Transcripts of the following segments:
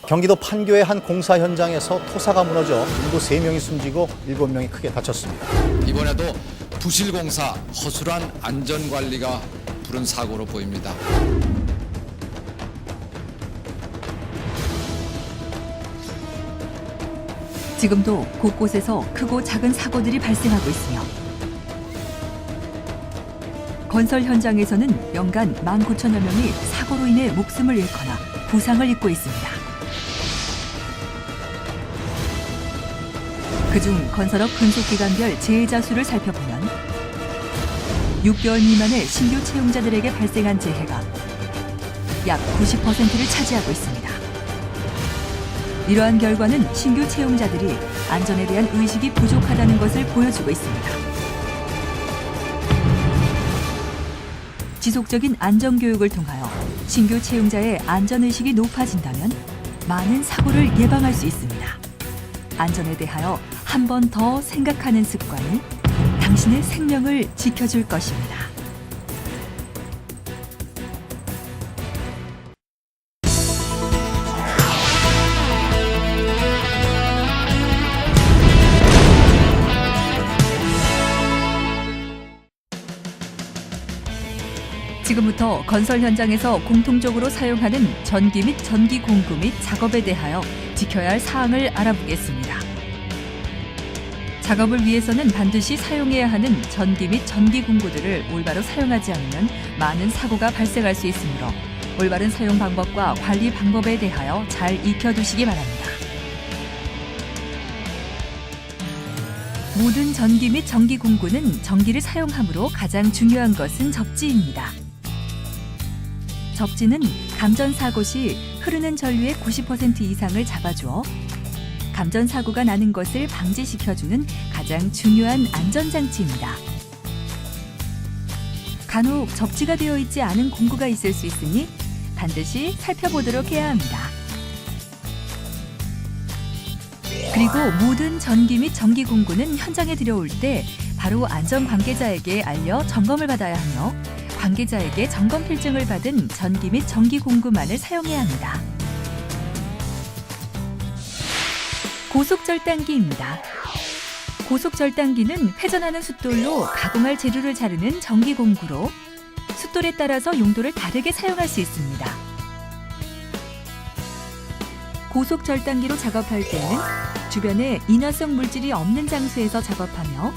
경기도 판교의 한 공사 현장에서 토사가 무너져 인구 3명이 숨지고 7명이 크게 다쳤습니다. 이번에도 부실공사, 허술한 안전관리가 부른 사고로 보입니다. 지금도 곳곳에서 크고 작은 사고들이 발생하고 있으며 건설 현장에서는 연간 19,000여 명이 사고로 인해 목숨을 잃거나 부상을 입고 있습니다. 그중 건설업 근속기간별 재해자 수를 살펴보면 6개월 미만의 신규 채용자들에게 발생한 재해가 약 90%를 차지하고 있습니다. 이러한 결과는 신규 채용자들이 안전에 대한 의식이 부족하다는 것을 보여주고 있습니다. 지속적인 안전교육을 통하여 신규 채용자의 안전의식이 높아진다면 많은 사고를 예방할 수 있습니다. 안전에 대하여 한 번 더 생각하는 습관이 당신의 생명을 지켜줄 것입니다. 지금부터 건설 현장에서 공통적으로 사용하는 전기 및 전기 공구 및 작업에 대하여 지켜야 할 사항을 알아보겠습니다. 작업을 위해서는 반드시 사용해야 하는 전기 및 전기 공구들을 올바로 사용하지 않으면 많은 사고가 발생할 수 있으므로 올바른 사용 방법과 관리 방법에 대하여 잘 익혀두시기 바랍니다. 모든 전기 및 전기 공구는 전기를 사용하므로 가장 중요한 것은 접지입니다. 접지는 감전사고 시 흐르는 전류의 90% 이상을 잡아주어 감전사고가 나는 것을 방지시켜주는 가장 중요한 안전장치입니다. 간혹 접지가 되어 있지 않은 공구가 있을 수 있으니 반드시 살펴보도록 해야 합니다. 그리고 모든 전기 및 전기 공구는 현장에 들여올 때 바로 안전 관계자에게 알려 점검을 받아야 하며 관계자에게 점검 필증을 받은 전기 및 전기 공구만을 사용해야 합니다. 고속절단기입니다. 고속절단기는 회전하는 숫돌로 가공할 재료를 자르는 전기 공구로 숫돌에 따라서 용도를 다르게 사용할 수 있습니다. 고속절단기로 작업할 때는 주변에 인화성 물질이 없는 장소에서 작업하며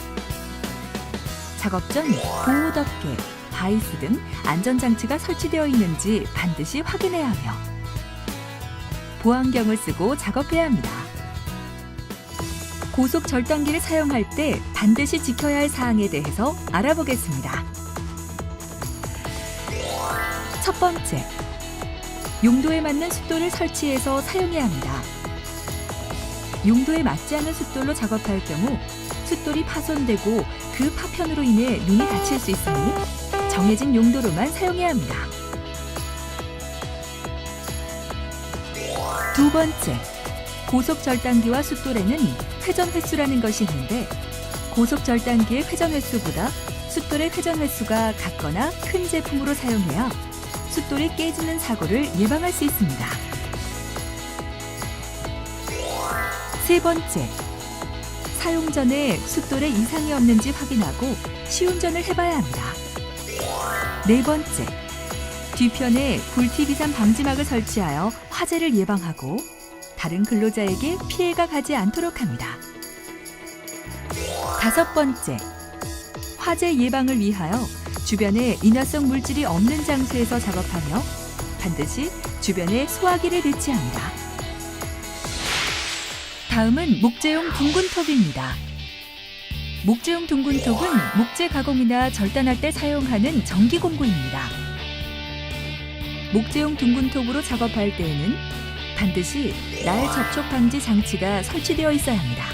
작업 전 보호덮개, 바이스 등 안전장치가 설치되어 있는지 반드시 확인해야 하며 보안경을 쓰고 작업해야 합니다. 고속절단기를 사용할 때 반드시 지켜야 할 사항에 대해서 알아보겠습니다. 첫 번째, 용도에 맞는 숫돌을 설치해서 사용해야 합니다. 용도에 맞지 않은 숫돌로 작업할 경우 숫돌이 파손되고 그 파편으로 인해 눈이 다칠 수 있으니 정해진 용도로만 사용해야 합니다. 두 번째, 고속절단기와 숫돌에는 회전 횟수라는 것이 있는데 고속절단기의 회전 횟수보다 숫돌의 회전 횟수가 같거나 큰 제품으로 사용해야 숫돌이 깨지는 사고를 예방할 수 있습니다. 세 번째, 사용 전에 숫돌에 이상이 없는지 확인하고 시운전을 해봐야 합니다. 네 번째, 뒤편에 불티 비산 방지막을 설치하여 화재를 예방하고 다른 근로자에게 피해가 가지 않도록 합니다. 다섯 번째, 화재 예방을 위하여 주변에 인화성 물질이 없는 장소에서 작업하며 반드시 주변에 소화기를 배치합니다. 다음은 목재용 둥근톱입니다. 목재용 둥근톱은 목재 가공이나 절단할 때 사용하는 전기 공구입니다. 목재용 둥근톱으로 작업할 때에는 반드시 날 접촉 방지 장치가 설치되어 있어야 합니다.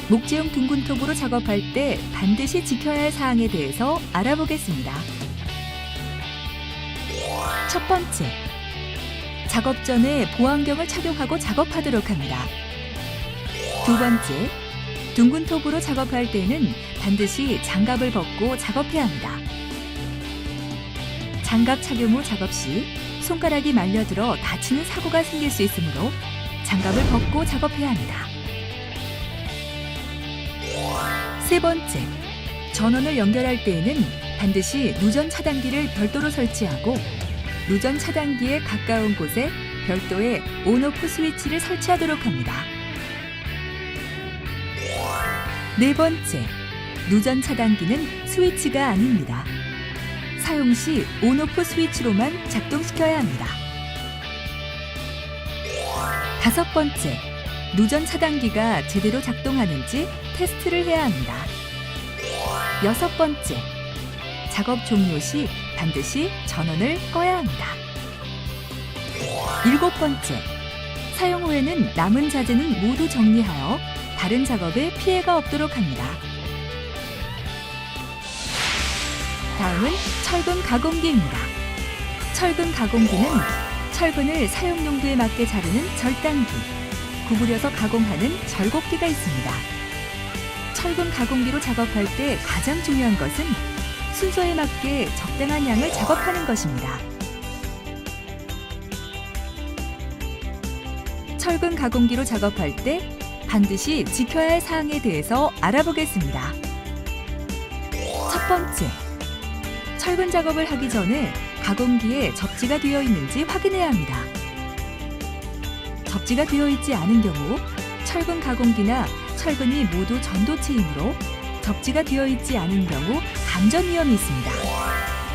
목재용 둥근톱으로 작업할 때 반드시 지켜야 할 사항에 대해서 알아보겠습니다. 첫 번째, 작업 전에 보안경을 착용하고 작업하도록 합니다. 두 번째, 둥근톱으로 작업할 때는 반드시 장갑을 벗고 작업해야 합니다. 장갑 착용 후 작업 시 손가락이 말려들어 다치는 사고가 생길 수 있으므로 장갑을 벗고 작업해야 합니다. 세 번째, 전원을 연결할 때에는 반드시 누전 차단기를 별도로 설치하고 누전 차단기에 가까운 곳에 별도의 온오프 스위치를 설치하도록 합니다. 네 번째, 누전 차단기는 스위치가 아닙니다. 사용 시 온오프 스위치로만 작동시켜야 합니다. 다섯 번째, 누전 차단기가 제대로 작동하는지 테스트를 해야 합니다. 여섯 번째, 작업 종료 시 반드시 전원을 꺼야 합니다. 일곱 번째, 사용 후에는 남은 자재는 모두 정리하여 다른 작업에 피해가 없도록 합니다. 다음은 철근 가공기입니다. 철근 가공기는 철근을 사용 용도에 맞게 자르는 절단기, 구부려서 가공하는 절곡기가 있습니다. 철근 가공기로 작업할 때 가장 중요한 것은 순서에 맞게 적당한 양을 작업하는 것입니다. 철근 가공기로 작업할 때 반드시 지켜야 할 사항에 대해서 알아보겠습니다. 첫 번째, 철근 작업을 하기 전에 가공기에 접지가 되어 있는지 확인해야 합니다. 접지가 되어 있지 않은 경우 철근 가공기나 철근이 모두 전도체이므로 접지가 되어 있지 않은 경우 감전 위험이 있습니다.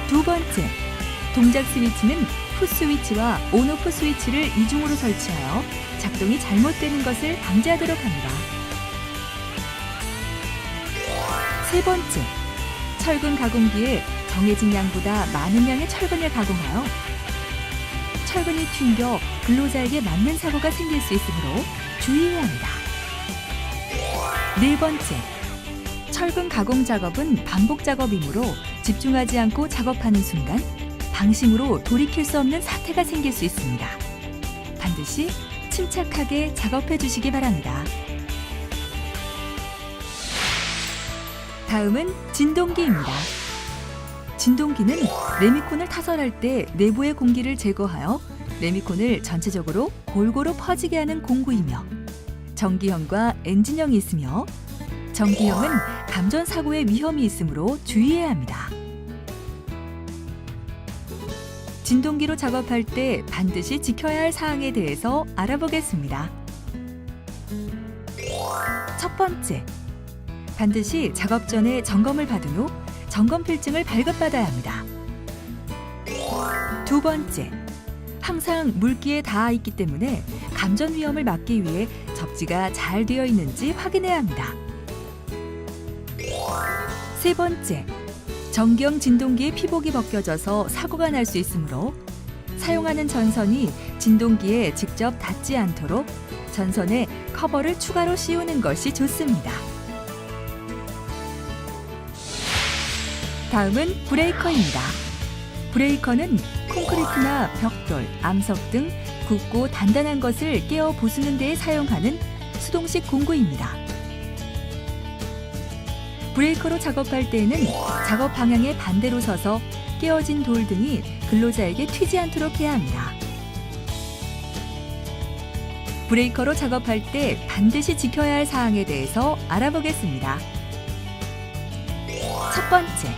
두 번째, 동작 스위치는 풋 스위치와 온오프 스위치를 이중으로 설치하여 작동이 잘못되는 것을 방지하도록 합니다. 세 번째, 철근 가공기에 정해진 양보다 많은 양의 철근을 가공하여 철근이 튕겨 근로자에게 맞는 사고가 생길 수 있으므로 주의해야 합니다. 네 번째, 철근 가공 작업은 반복 작업이므로 집중하지 않고 작업하는 순간 방심으로 돌이킬 수 없는 사태가 생길 수 있습니다. 반드시 침착하게 작업해 주시기 바랍니다. 다음은 진동기입니다. 진동기는 레미콘을 타설할 때 내부의 공기를 제거하여 레미콘을 전체적으로 골고루 퍼지게 하는 공구이며 전기형과 엔진형이 있으며 전기형은 감전 사고의 위험이 있으므로 주의해야 합니다. 진동기로 작업할 때 반드시 지켜야 할 사항에 대해서 알아보겠습니다. 첫 번째, 반드시 작업 전에 점검을 받은 후 점검 필증을 발급받아야 합니다. 두 번째, 항상 물기에 닿아 있기 때문에 감전 위험을 막기 위해 접지가 잘 되어 있는지 확인해야 합니다. 세 번째, 전기형 진동기의 피복이 벗겨져서 사고가 날 수 있으므로 사용하는 전선이 진동기에 직접 닿지 않도록 전선에 커버를 추가로 씌우는 것이 좋습니다. 다음은 브레이커입니다. 브레이커는 콘크리트나 벽돌, 암석 등 굵고 단단한 것을 깨어 부수는 데에 사용하는 수동식 공구입니다. 브레이커로 작업할 때에는 작업 방향의 반대로 서서 깨어진 돌 등이 근로자에게 튀지 않도록 해야 합니다. 브레이커로 작업할 때 반드시 지켜야 할 사항에 대해서 알아보겠습니다. 첫 번째,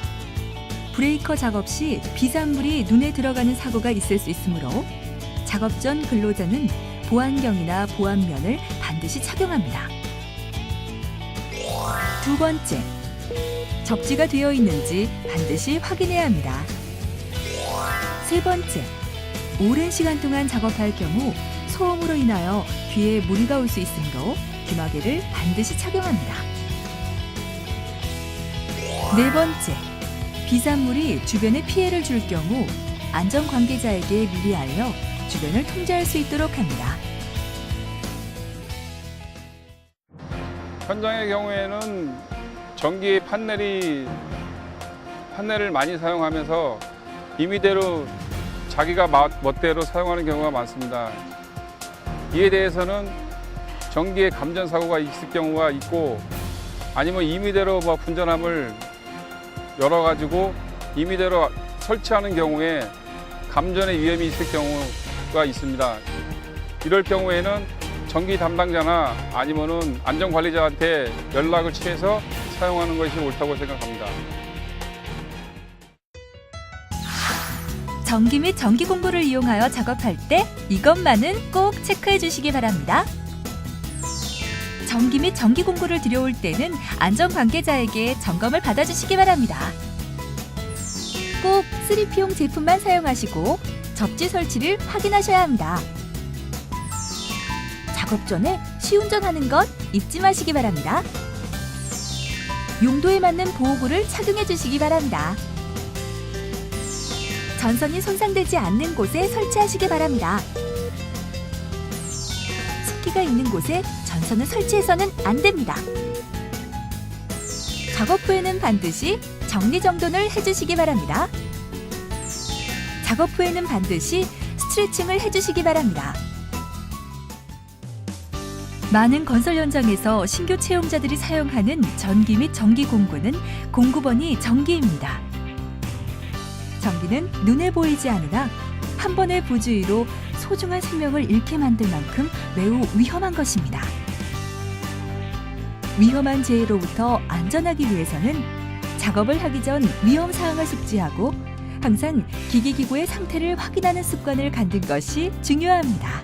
브레이커 작업 시 비산물이 눈에 들어가는 사고가 있을 수 있으므로 작업 전 근로자는 보안경이나 보안면을 반드시 착용합니다. 두 번째, 접지가 되어 있는지 반드시 확인해야 합니다. 세 번째, 오랜 시간 동안 작업할 경우 소음으로 인하여 귀에 무리가 올 수 있으므로 귀마개를 반드시 착용합니다. 네 번째, 비산물이 주변에 피해를 줄 경우 안전 관계자에게 미리 알려 주변을 통제할 수 있도록 합니다. 현장의 경우에는 전기 판넬을 많이 사용하면서 임의대로 자기가 멋대로 사용하는 경우가 많습니다. 이에 대해서는 전기에 감전 사고가 있을 경우가 있고 아니면 임의대로 분전함을 열어가지고 임의대로 설치하는 경우에 감전의 위험이 있을 경우가 있습니다. 이럴 경우에는 전기 담당자나 아니면은 안전관리자한테 연락을 취해서 사용하는 것이 옳다고 생각합니다. 전기 및 전기 공구를 이용하여 작업할 때 이것만은 꼭 체크해 주시기 바랍니다. 전기 및 전기 공구를 들여올 때는 안전 관계자에게 점검을 받아주시기 바랍니다. 꼭 3P용 제품만 사용하시고 접지 설치를 확인하셔야 합니다. 작업 전에 시운전하는 것 잊지 마시기 바랍니다. 용도에 맞는 보호구를 착용해 주시기 바랍니다. 전선이 손상되지 않는 곳에 설치하시기 바랍니다. 습기가 있는 곳에 전선을 설치해서는 안 됩니다. 작업 후에는 반드시 정리정돈을 해주시기 바랍니다. 작업 후에는 반드시 스트레칭을 해주시기 바랍니다. 많은 건설 현장에서 신규 채용자들이 사용하는 전기 및 전기 공구는 공구번이 전기입니다. 전기는 눈에 보이지 않으나 한 번의 부주의로 소중한 생명을 잃게 만들 만큼 매우 위험한 것입니다. 위험한 재해로부터 안전하기 위해서는 작업을 하기 전 위험 사항을 숙지하고 항상 기기기구의 상태를 확인하는 습관을 갖는 것이 중요합니다.